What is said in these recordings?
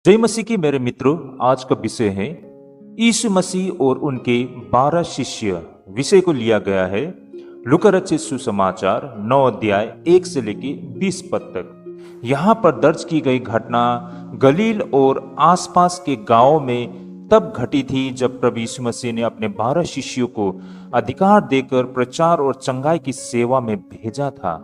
जय मसीह की मेरे मित्रों, आज का विषय है यीशु मसीह और उनके 12 शिष्य। विषय को लिया गया है लूका रचित सुसमाचार 9 अध्याय 1 से लेके 20 पद तक। यहाँ पर दर्ज की गई घटना गलील और आसपास के गांवों में तब घटी थी जब प्रभु यीशु मसीह ने अपने 12 शिष्यों को अधिकार देकर प्रचार और चंगाई की सेवा में भेजा था।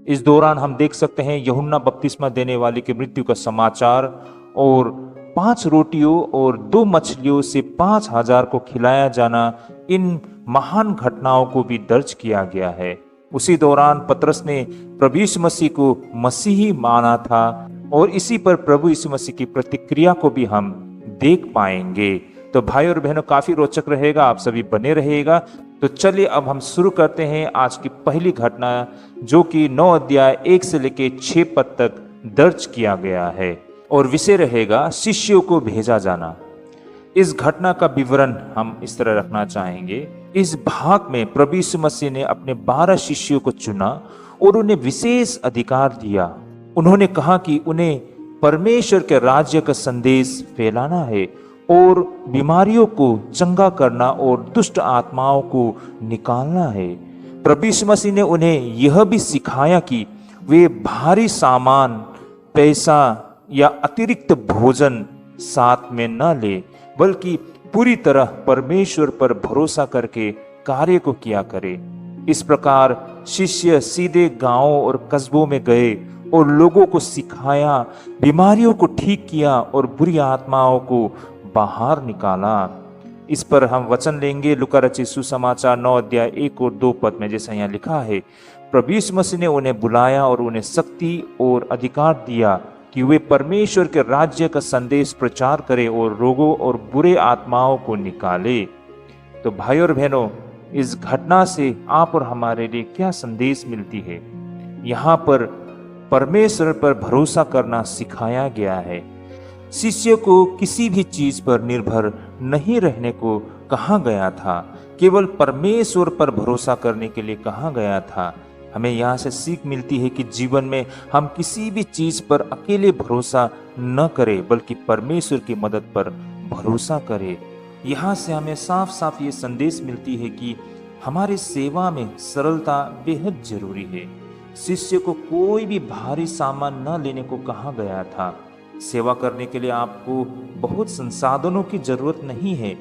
इस दौरान हम देख सकते हैं यूहन्ना बपतिस्मा देने वाले की मृत्यु का समाचार और 5 रोटियों और 2 मछलियों से 5,000 को खिलाया जाना, इन महान घटनाओं को भी दर्ज किया गया है। उसी दौरान पतरस ने प्रभु यीशु मसीह को मसीही माना था और इसी पर प्रभु यीशु मसीह की प्रतिक्रिया को भी हम देख पाएंगे। तो भाई और बहनों, काफी रोचक रहेगा, आप सभी बने रहेगा। तो चलिए अब हम शुरू करते हैं आज की पहली घटना, जो कि 9 अध्याय 1 से लेके 6 पद तक दर्ज किया गया है और विषय रहेगा शिष्यों को भेजा जाना। इस घटना का विवरण हम इस तरह रखना चाहेंगे। इस भाग में प्रभु यीशु मसीह ने अपने 12 शिष्यों को चुना और उन्हें विशेष अधिकार दिया। उन्होंने कहा कि उन्हें परमेश्वर के राज्य का संदेश फैलाना है और बीमारियों को चंगा करना और दुष्ट आत्माओं को निकालना है। प्रभु यीशु मसीह ने उन्हें यह भी सिखाया कि वे भारी सामान, पैसा या अतिरिक्त भोजन साथ में न ले, बल्कि पूरी तरह परमेश्वर पर भरोसा करके कार्य को किया करे। इस प्रकार शिष्य सीधे गांवों और कस्बों में गए और लोगों को सिखाया, बीमारियों को ठीक किया और बुरी आत्माओं को बाहर निकाला। इस पर हम वचन लेंगे लूका रचित सुसमाचार 9 अध्याय 1 और 2 पद में, जैसा यहाँ लिखा है। प्रभु यीशु मसीह ने उन्हें बुलाया और उन्हें शक्ति और अधिकार दिया कि वे परमेश्वर के राज्य का संदेश प्रचार करें और रोगों और बुरे आत्माओं को निकाले। तो भाई और बहनों, इस घटना से आप और हमारे लिए क्या संदेश मिलती है? यहाँ पर परमेश्वर पर भरोसा करना सिखाया गया है। शिष्य को किसी भी चीज पर निर्भर नहीं रहने को कहा गया था, केवल परमेश्वर पर भरोसा करने के लिए कहा गया था। हमें यहाँ से सीख मिलती है कि जीवन में हम किसी भी चीज पर अकेले भरोसा न करें, बल्कि परमेश्वर की मदद पर भरोसा करें। यहाँ से हमें साफ साफ ये संदेश मिलती है कि हमारी सेवा में सरलता बेहद जरूरी है। शिष्य को कोई भी भारी सामान न लेने को कहा गया था। सेवा करने के लिए आपको बहुत संसाधनों की जरूरत नहीं है।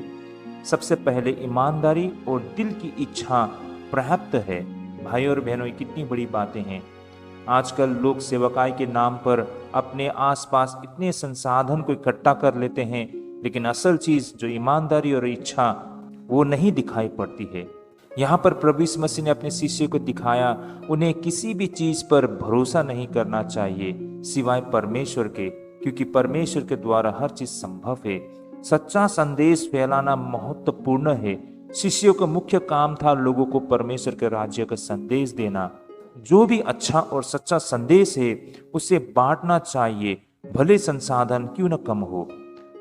सबसे पहले ईमानदारी और दिल की इच्छा पर्याप्त है। भाई और बहनों, ये कितनी बड़ी बातें हैं। आजकल लोग सेवकाई के नाम पर अपने आसपास इतने संसाधन को इकट्ठा कर लेते हैं, लेकिन असल चीज जो ईमानदारी और इच्छा, वो नहीं दिखाई पड़ती है। यहाँ पर प्रभु यीशु मसीह ने अपने शिष्य को दिखाया, उन्हें किसी भी चीज पर भरोसा नहीं करना चाहिए सिवाय परमेश्वर के, क्योंकि परमेश्वर के द्वारा हर चीज संभव है। सच्चा संदेश फैलाना महत्वपूर्ण है। शिष्यों का मुख्य काम था लोगों को परमेश्वर के राज्य का संदेश देना। जो भी अच्छा और सच्चा संदेश है उसे बांटना चाहिए, भले संसाधन क्यों न कम हो।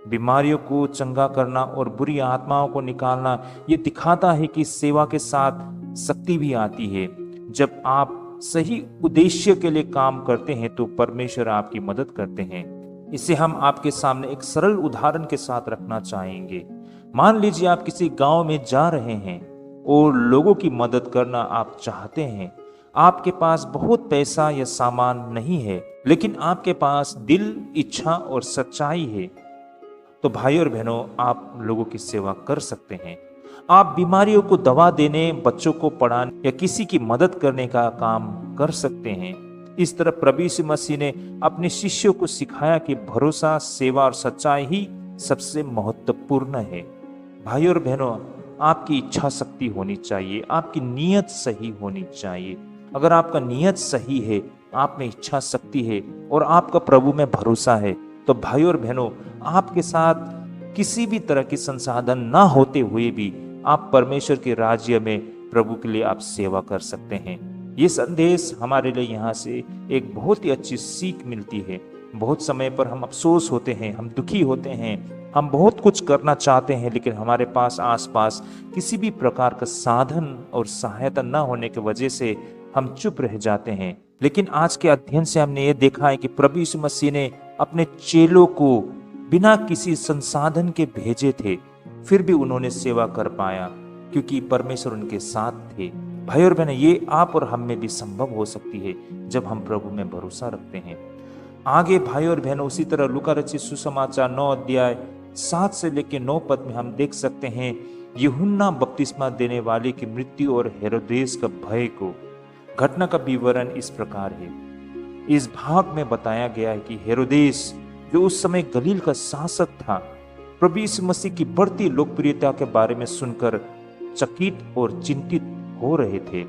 बीमारियों को चंगा करना और बुरी आत्माओं को निकालना, ये दिखाता है कि सेवा के साथ शक्ति भी आती है। जब आप सही उद्देश्य के लिए काम करते हैं तो परमेश्वर आपकी मदद करते हैं। इसे हम आपके सामने एक सरल उदाहरण के साथ रखना चाहेंगे। मान लीजिए आप किसी गांव में जा रहे हैं और लोगों की मदद करना आप चाहते हैं। आपके पास बहुत पैसा या सामान नहीं है, लेकिन आपके पास दिल, इच्छा और सच्चाई है। तो भाई और बहनों, आप लोगों की सेवा कर सकते हैं। आप बीमारियों को दवा देने, बच्चों को पढ़ाने या किसी की मदद करने का काम कर सकते हैं। इस तरह प्रभु यीशु मसीह ने अपने शिष्यों को सिखाया कि भरोसा, सेवा और सच्चाई ही सबसे महत्वपूर्ण है। भाई और बहनों, आपकी इच्छा शक्ति होनी चाहिए, आपकी नीयत सही होनी चाहिए। अगर आपका नीयत सही है, आप में इच्छा शक्ति है और आपका प्रभु में भरोसा है, तो भाई और बहनों, आपके साथ किसी भी तरह की संसाधन ना होते हुए भी आप परमेश्वर के राज्य में प्रभु के लिए आप सेवा कर सकते हैं। ये संदेश हमारे लिए यहाँ से एक बहुत ही अच्छी सीख मिलती है। बहुत समय पर हम अफसोस होते हैं, हम दुखी होते हैं, हम बहुत कुछ करना चाहते हैं, लेकिन हमारे पास आसपास किसी भी प्रकार का साधन और सहायता न होने की वजह से हम चुप रह जाते हैं। लेकिन आज के अध्ययन से हमने ये देखा है कि प्रभु यीशु मसीह ने अपने चेलों को बिना किसी संसाधन के भेजे थे, फिर भी उन्होंने सेवा कर पाया क्योंकि परमेश्वर उनके साथ थे। भाई और बहनें, ये आप और हम में भी संभव हो सकती है जब हम प्रभु में भरोसा रखते हैं। आगे भाई और बहनों, उसी तरह लूका रचित सुसमाचार 9 अध्याय 7 से लेकर 9 पद में हम देख सकते हैं यूहन्ना बपतिस्मा देने वाले की मृत्यु और हेरोदेस का भय को। घटना का विवरण इस प्रकार है। इस भाग में बताया गया है कि हेरोदेस, जो उस समय गलील का शासक था, प्रभु यीशु मसीह की बढ़ती लोकप्रियता के बारे में सुनकर चकित और चिंतित हो रहे थे।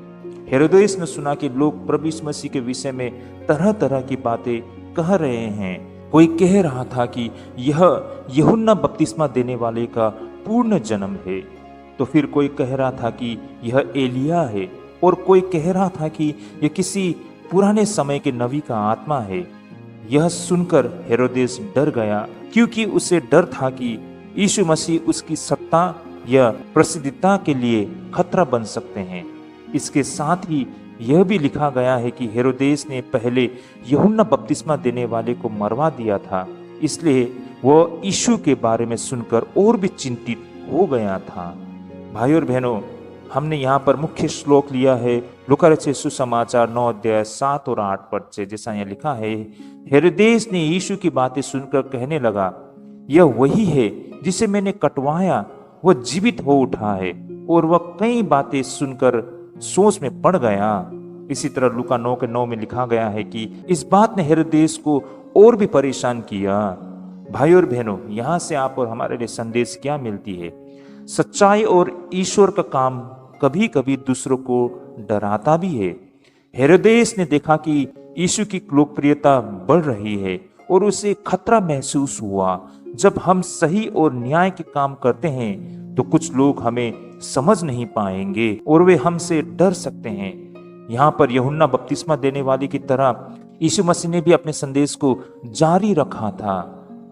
हेरोदेस ने सुना कि लोग प्रभु यीशु मसीह के विषय में तरह तरह की बातें कह रहे हैं। कोई कह रहा था कि यह यूहन्ना बपतिस्मा देने वाले का पूर्ण जन्म है, तो फिर कोई कह रहा था कि यह एलिया है, और कोई कह रहा था कि यह किसी पुराने समय के नबी का आत्मा है। यह सुनकर हेरोदेस डर गया, क्योंकि उसे डर था कि यीशु मसीह उसकी सत्ता या प्रसिद्धता के लिए खतरा बन सकते हैं। इसके साथ ही यह भी लिखा गया है कि हेरोदेस ने पहले यूहन्ना बपतिस्मा देने वाले को मरवा दिया था, इसलिए वह यीशु के बारे में सुनकर और भी चिंतित हो गया था। भाई और बहनों, हमने यहाँ पर मुख्य श्लोक लिया है लूका रचित सुसमाचार 9 अध्याय 7 और 8 पद से, जैसा यहाँ लिखा है, हेरोदेस ने यीशु की बातें सुनकर कहने लगा, यह वही है जिसे मैंने कटवाया, वह जीवित हो उठा है। और वह कई बातें सुनकर सोच में पड़ गया। इसी तरह लूका 9 के 9 में लिखा गया है कि इस बात ने हेरोदेस को और भी परेशान किया। भाई और बहनों, यहाँ से आप और हमारे लिए संदेश क्या मिलती है? सच्चाई और ईश्वर का काम कभी कभी दूसरों को डराता भी है। हेरोदेस ने देखा कि यीशु की लोकप्रियता बढ़ रही है और उसे खतरा महसूस हुआ। जब हम सही और न्याय के काम करते हैं तो कुछ लोग हमें समझ नहीं पाएंगे और वे हमसे डर सकते हैं। यहाँ पर यूहन्ना बपतिस्मा देने वाले की तरह यीशु मसीह ने भी अपने संदेश को जारी रखा था।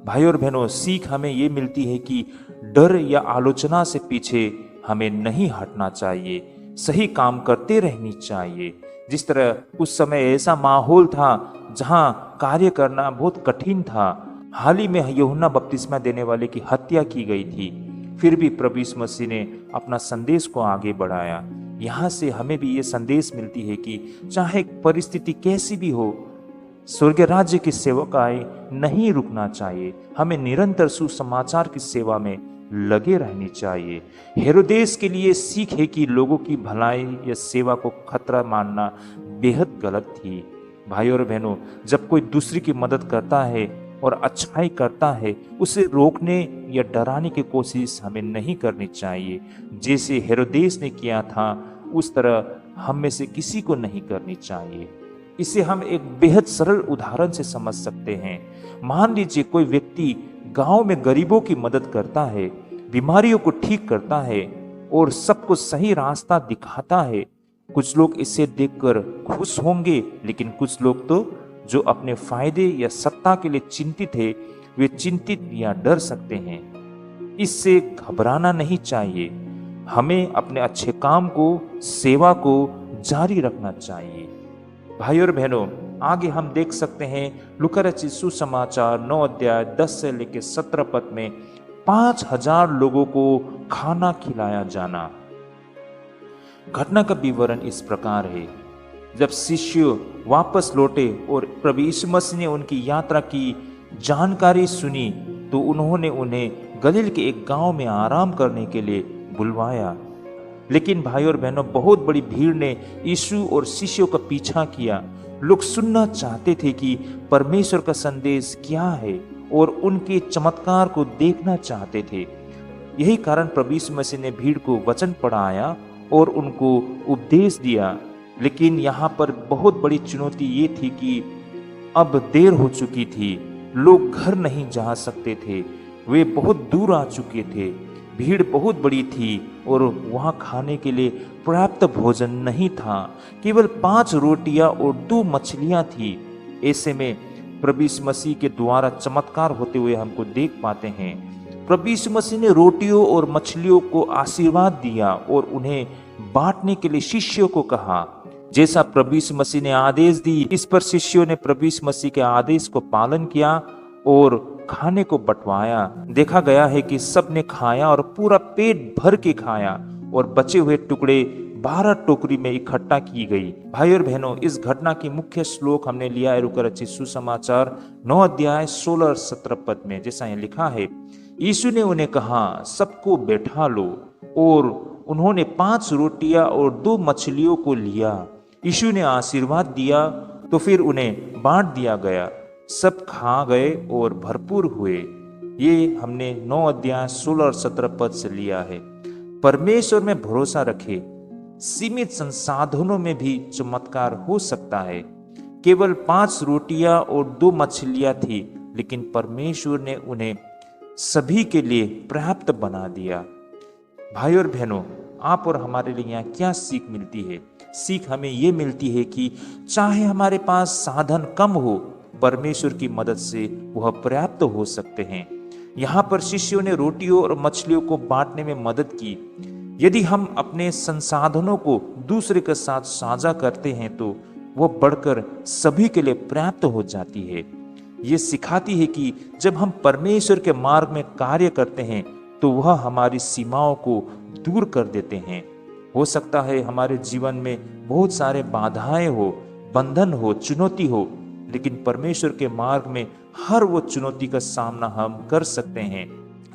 भाई और बहनों, सीख हमें ये मिलती है कि डर या आलोचना से पीछे हमें नहीं हटना चाहिए, सही काम करते रहनी चाहिए। जिस तरह उस समय ऐसा माहौल था जहाँ कार्य करना बहुत कठिन था। हाल ही में यूहन्ना बपतिस्मा देने वाले की हत्या की गई थी, फिर भी प्रभु यीशु मसीह ने अपना संदेश को आगे बढ़ाया। यहाँ से हमें भी ये संदेश मिलती है कि चाहे परिस्थिति कैसी भी हो, स्वर्ग राज्य की सेवकाई नहीं रुकना चाहिए। हमें निरंतर सुसमाचार की सेवा में लगे रहनी चाहिए। हेरोदेस के लिए सीख है कि लोगों की भलाई या सेवा को खतरा मानना बेहद गलत थी। भाई और बहनों, जब कोई दूसरे की मदद करता है और अच्छाई करता है, उसे रोकने या डराने की कोशिश हमें नहीं करनी चाहिए। जैसे हेरोदेस ने किया था, उस तरह हम में से किसी को नहीं करनी चाहिए। इसे हम एक बेहद सरल उदाहरण से समझ सकते हैं। मान लीजिए कोई व्यक्ति गांव में गरीबों की मदद करता है, बीमारियों को ठीक करता है और सबको सही रास्ता दिखाता है। कुछ लोग इसे देखकर खुश होंगे, लेकिन कुछ लोग तो जो अपने फायदे या सत्ता के लिए चिंतित है, वे चिंतित या डर सकते हैं। इससे घबराना नहीं चाहिए। हमें अपने अच्छे काम को, सेवा को जारी रखना चाहिए। भाई और बहनों, आगे हम देख सकते हैं लूका रचित सुसमाचार 9 अध्याय 10 से लेकर 17 पद में 5000 लोगों को खाना खिलाया जाना। घटना का विवरण इस प्रकार है। जब शिष्य वापस लौटे और प्रभु यीशु मसीह ने उनकी यात्रा की जानकारी सुनी, तो उन्होंने उन्हें गलील के एक गांव में आराम करने के लिए बुलवाया। लेकिन भाई और बहनों, बहुत बड़ी भीड़ ने यीशु और शिष्यों का पीछा किया। लोग सुनना चाहते थे कि परमेश्वर का संदेश क्या है और उनके चमत्कार को देखना चाहते थे। यही कारण प्रभु यीशु मसीह ने भीड़ को वचन पढ़ाया और उनको उपदेश दिया। लेकिन यहाँ पर बहुत बड़ी चुनौती ये थी कि अब देर हो चुकी थी। लोग घर नहीं जा सकते थे, वे बहुत दूर आ चुके थे। भीड़ बहुत बड़ी थी और वहाँ खाने के लिए पर्याप्त भोजन नहीं था। केवल 5 रोटियां और 2 मछलियां थी। ऐसे में प्रभु यीशु मसीह के द्वारा चमत्कार होते हुए हमको देख पाते हैं। प्रभु यीशु मसीह ने रोटियों और मछलियों को आशीर्वाद दिया और उन्हें बांटने के लिए शिष्यों को कहा। जैसा प्रभु यीशु मसीह ने आदेश दी, इस पर शिष्यों ने प्रभु यीशु मसीह के आदेश को पालन किया और खाने को बंटवाया। देखा गया है कि सबने खाया और पूरा पेट भर के खाया और बचे हुए टुकड़े 12 टोकरी में इकट्ठा की गई। भाई और बहनों, इस घटना की मुख्य श्लोक हमने लिया है लूका रचित सुसमाचार 9 अध्याय 16 और 17 पद में। जैसा ये लिखा है, यीशु ने उन्हें कहा, सबको बैठा लो। और उन्होंने 5 रोटियां और 2 मछलियों को लिया। यीशु ने आशीर्वाद दिया तो फिर उन्हें बांट दिया गया। सब खा गए और भरपूर हुए। ये हमने 9 अध्याय 16 और 17 पद से लिया है। परमेश्वर में भरोसा रखें। सीमित संसाधनों में भी चमत्कार हो सकता है। केवल 5 रोटियां और 2 मछलियां थी, लेकिन परमेश्वर ने उन्हें सभी के लिए पर्याप्त बना दिया। भाई और बहनों, आप और हमारे लिए यहाँ क्या सीख मिलती है? सीख हमें ये मिलती है कि चाहे हमारे पास साधन कम हो, परमेश्वर की मदद से वह पर्याप्त हो सकते हैं। यहाँ पर शिष्यों ने रोटियों और मछलियों को बांटने में मदद की। यदि हम अपने संसाधनों को दूसरे के साथ साझा करते हैं तो वह बढ़कर सभी के लिए पर्याप्त हो जाती है। ये सिखाती है कि जब हम परमेश्वर के मार्ग में कार्य करते हैं तो वह हमारी सीमाओं को दूर कर देते हैं। हो सकता है हमारे जीवन में बहुत सारे बाधाएं हो, बंधन हो, चुनौती हो, लेकिन परमेश्वर के मार्ग में हर वो चुनौती का सामना हम कर सकते हैं।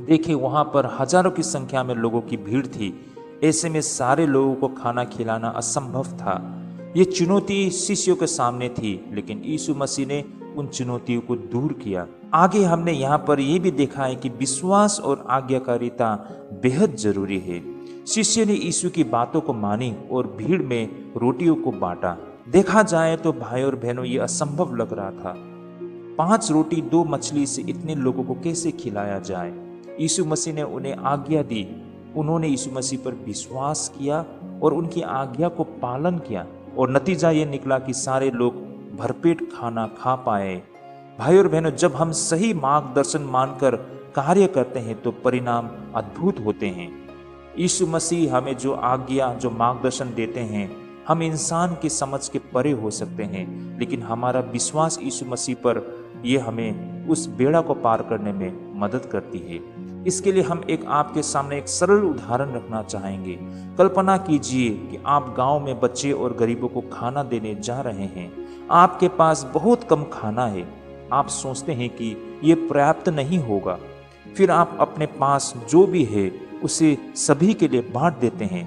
देखिए, वहां पर हजारों की संख्या में लोगों की भीड़ थी। ऐसे में सारे लोगों को खाना खिलाना असंभव था। ये चुनौती शिष्यों के सामने थी, लेकिन यीशु मसीह ने उन चुनौतियों को दूर किया। आगे हमने यहाँ पर यह भी देखा है कि विश्वास और आज्ञाकारिता बेहद जरूरी है। शिष्य ने यीशु की बातों को मानी और भीड़ में रोटियों को बांटा। देखा जाए तो भाई और बहनों, ये असंभव लग रहा था। 5 रोटी 2 मछली से इतने लोगों को कैसे खिलाया जाए? यीशु मसीह ने उन्हें आज्ञा दी। उन्होंने यीशु मसीह पर विश्वास किया और उनकी आज्ञा को पालन किया, और नतीजा ये निकला कि सारे लोग भरपेट खाना खा पाए। भाई और बहनों, जब हम सही मार्गदर्शन मानकर कार्य करते हैं तो परिणाम अद्भुत होते हैं। यीशु मसीह हमें जो आज्ञा, जो मार्गदर्शन देते हैं, हम इंसान की समझ के परे हो सकते हैं, लेकिन हमारा विश्वास यीशु मसीह पर, ये हमें उस बेड़ा को पार करने में मदद करती है। इसके लिए हम आपके सामने एक सरल उदाहरण रखना चाहेंगे। कल्पना कीजिए कि आप गांव में बच्चे और गरीबों को खाना देने जा रहे हैं। आपके पास बहुत कम खाना है। आप सोचते हैं कि ये पर्याप्त नहीं होगा। फिर आप अपने पास जो भी है उसे सभी के लिए बांट देते हैं।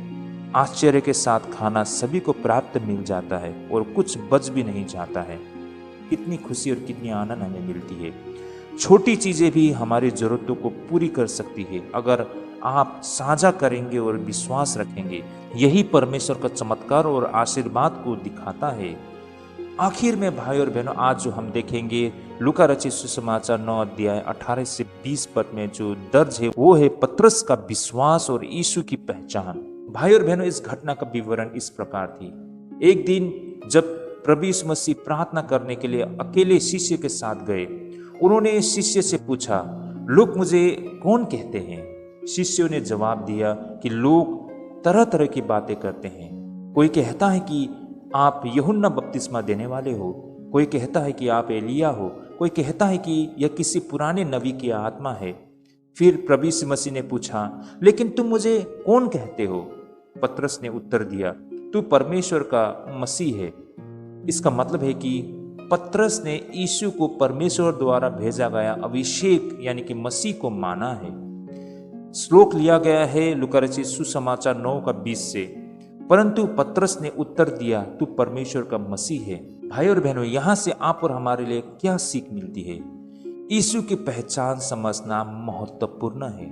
आश्चर्य के साथ खाना सभी को प्राप्त मिल जाता है और कुछ बच भी नहीं जाता है। कितनी खुशी और कितनी आनंद हमें मिलती है। छोटी चीजें भी हमारी जरूरतों को पूरी कर सकती है अगर आप साझा करेंगे और विश्वास रखेंगे। यही परमेश्वर का चमत्कार और आशीर्वाद को दिखाता है। आखिर में भाई और बहनों, आज जो हम देखेंगे लूका रचित सुसमाचार 9 अध्याय 18 से 20 पद में जो दर्ज है वो है पतरस का विश्वास और यीशु की पहचान। भाई और बहनों, इस घटना का विवरण इस प्रकार थी। एक दिन जब प्रभु यीशु मसीह प्रार्थना करने के लिए अकेले शिष्य के साथ गए, उन्होंने शिष्य से पूछा, लोग मुझे कौन कहते हैं? शिष्यों ने जवाब दिया कि लोग तरह तरह की बातें करते हैं। कोई कहता है कि आप यूहन्ना बपतिस्मा देने वाले हो, कोई कहता है कि आप एलिया हो, कोई कहता है कि यह किसी पुराने नबी की आत्मा है। फिर प्रभु यीशु मसीह ने पूछा, लेकिन तुम मुझे कौन कहते हो? पतरस ने उत्तर दिया, तू परमेश्वर का मसीह है। इसका मतलब है कि पतरस ने यीशु को परमेश्वर द्वारा भेजा गया अभिषेक यानी कि मसीह को माना है। श्लोक लिया गया है लूका रचित सुसमाचार 9 का 20 से। परंतु पतरस ने उत्तर दिया, तू परमेश्वर का मसीह है। भाई और बहनों, यहाँ से आप और हमारे लिए क्या सीख मिलती है? यीशु की पहचान समझना महत्वपूर्ण है।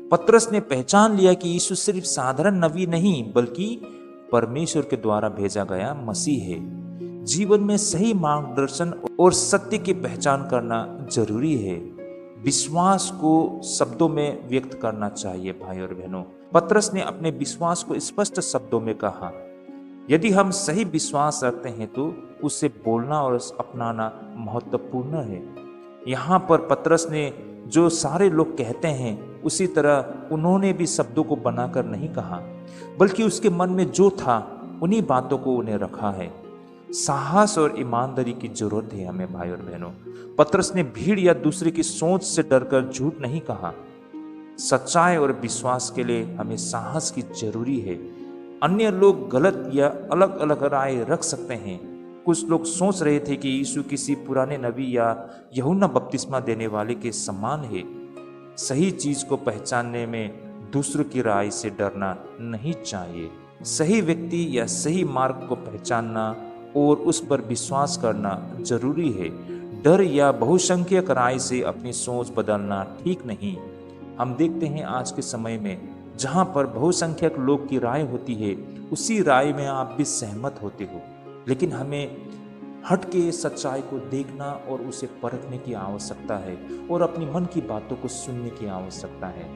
पतरस ने पहचान लिया कि यीशु सिर्फ साधारण नबी नहीं बल्कि परमेश्वर के द्वारा भेजा गया मसीह है। जीवन में सही मार्गदर्शन और सत्य की पहचान करना जरूरी है। विश्वास को शब्दों में व्यक्त करना चाहिए। भाई और बहनों, पतरस ने अपने विश्वास को स्पष्ट शब्दों में कहा। यदि हम सही विश्वास रखते हैं तो उसे बोलना और अपनाना महत्वपूर्ण है। यहाँ पर पतरस ने जो सारे लोग कहते हैं उसी तरह उन्होंने भी शब्दों को बनाकर नहीं कहा, बल्कि उसके मन में जो था उन्हीं बातों को उन्हें रखा है। साहस और ईमानदारी की जरूरत है हमें भाई और बहनों। पतरस ने भीड़ या दूसरे की सोच से डरकर झूठ नहीं कहा। सच्चाई और विश्वास के लिए हमें साहस की जरूरी है। अन्य लोग गलत या अलग अलग राय रख सकते हैं। कुछ लोग सोच रहे थे कि यीशु किसी पुराने नबी या यूहन्ना बपतिस्मा देने वाले के समान है। सही चीज को पहचानने में दूसरों की राय से डरना नहीं चाहिए। सही व्यक्ति या सही मार्ग को पहचानना और उस पर विश्वास करना जरूरी है। डर या बहुसंख्यक राय से अपनी सोच बदलना ठीक नहीं। हम देखते हैं आज के समय में जहां पर बहुसंख्यक लोग की राय होती है, उसी राय में आप भी सहमत होते हो, लेकिन हमें हट के सच्चाई को देखना और उसे परखने की आवश्यकता है और अपनी मन की बातों को सुनने की आवश्यकता है।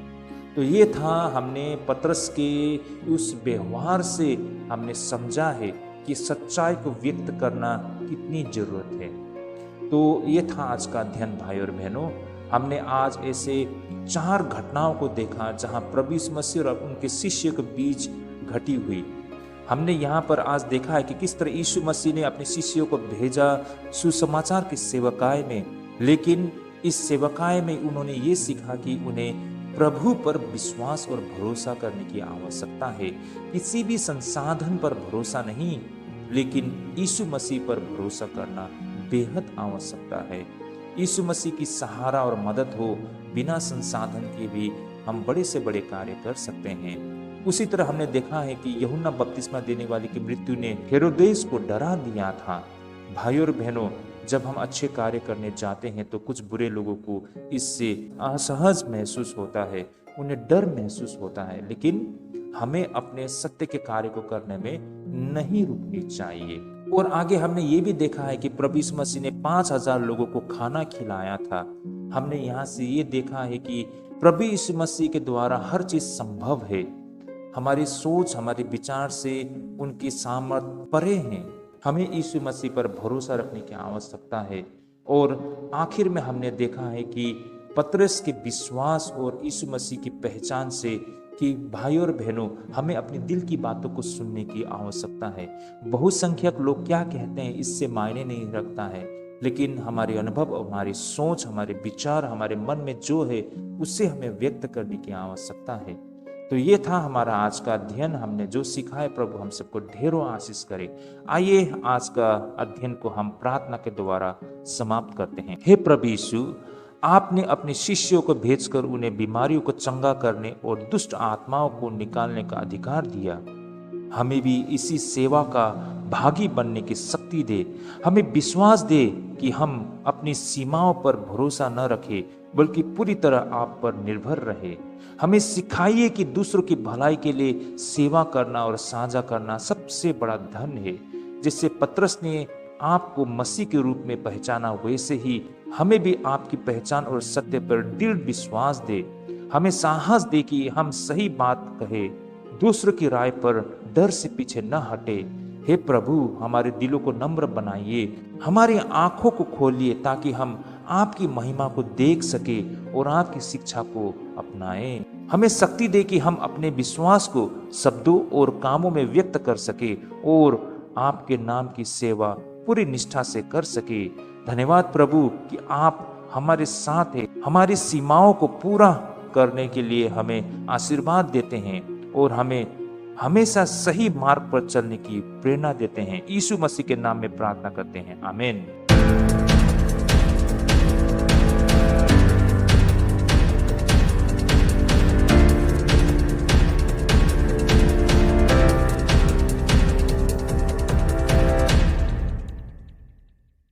तो ये था, हमने पतरस के उस व्यवहार से हमने समझा है कि सच्चाई को व्यक्त करना कितनी जरूरत है। तो ये था आज का अध्ययन भाई और बहनों। हमने आज ऐसे 4 घटनाओं को देखा जहां प्रभु यीशु मसीह और उनके शिष्य के बीच घटी हुई। हमने यहाँ पर आज देखा है कि किस तरह यीशु मसीह ने अपने शिष्यों को भेजा सुसमाचार की सेवकाई में, लेकिन इस सेवकाई में उन्होंने ये सीखा कि उन्हें प्रभु पर विश्वास और भरोसा करने की आवश्यकता है। किसी भी संसाधन पर भरोसा नहीं, लेकिन यीशु मसीह पर भरोसा करना बेहद आवश्यकता है। यीशु मसीह की सहारा और मदद हो, बिना संसाधन के भी हम बड़े से बड़े कार्य कर सकते हैं। उसी तरह हमने देखा है कि यूहन्ना बपतिस्मा देने वाले की मृत्यु ने हेरोदेस को डरा दिया था। भाई और बहनों, जब हम अच्छे कार्य करने जाते हैं तो कुछ बुरे लोगों को इससे असहज महसूस होता है, उन्हें डर महसूस होता है, लेकिन हमें अपने सत्य के कार्य को करने में नहीं रुकनी चाहिए। और आगे हमने ये भी देखा है कि प्रभु यीशु मसीह ने 5000 लोगों को खाना खिलाया था। हमने यहाँ से ये देखा है कि प्रभु यीशु मसीह के द्वारा हर चीज संभव है। हमारी सोच, हमारे विचार से उनकी सामर्थ्य परे हैं। हमें यीशु मसीह पर भरोसा रखने की आवश्यकता है। और आखिर में हमने देखा है कि पतरस के विश्वास और यीशु मसीह की पहचान से कि भाई और बहनों, हमें अपने दिल की बातों को सुनने की आवश्यकता है। बहुसंख्यक लोग क्या कहते हैं इससे मायने नहीं रखता है, लेकिन हमारे अनुभव, हमारी सोच, हमारे विचार, हमारे मन में जो है उससे हमें व्यक्त करने की आवश्यकता है। तो ये था हमारा आज का अध्ययन। हमने जो सीखा है, प्रभु हम सबको ढेरों आशीष करे। आइए आज का अध्ययन को हम प्रार्थना के द्वारा समाप्त करते हैं। हे प्रभु यीशु, आपने अपने शिष्यों को भेजकर उन्हें बीमारियों को चंगा करने और दुष्ट आत्माओं को निकालने का अधिकार दिया। हमें भी इसी सेवा का भागी बनने की शक्ति दे। हमें विश्वास दे कि हम अपनी सीमाओं पर भरोसा न रखें, बल्कि पूरी तरह आप पर निर्भर रहे। हमें सिखाइए कि दूसरों की भलाई के लिए सेवा करना और साझा करना सबसे बड़ा धन है। जिससे पतरस ने आपको मसीह के रूप में पहचाना, वैसे ही हमें भी आपकी पहचान और सत्य पर दृढ़ विश्वास दे। हमें साहस दे कि हम सही बात कहे, दूसरों की राय पर डर से पीछे न हटे। हे प्रभु, हमारे दिलों को नम्र बनाइए, हमारी आंखों को खोलिए ताकि हम आपकी महिमा को देख सके और आपकी शिक्षा को अपनाएं। हमें शक्ति दे कि हम अपने विश्वास को शब्दों और कामों में व्यक्त कर सके और आपके नाम की सेवा पूरी निष्ठा से कर सके। धन्यवाद प्रभु कि आप हमारे साथ हैं, हमारी सीमाओं को पूरा करने के लिए हमें आशीर्वाद देते हैं और हमें हमेशा सही मार्ग पर चलने की प्रेरणा देते हैं। यीशु मसीह के नाम में प्रार्थना करते हैं, आमीन।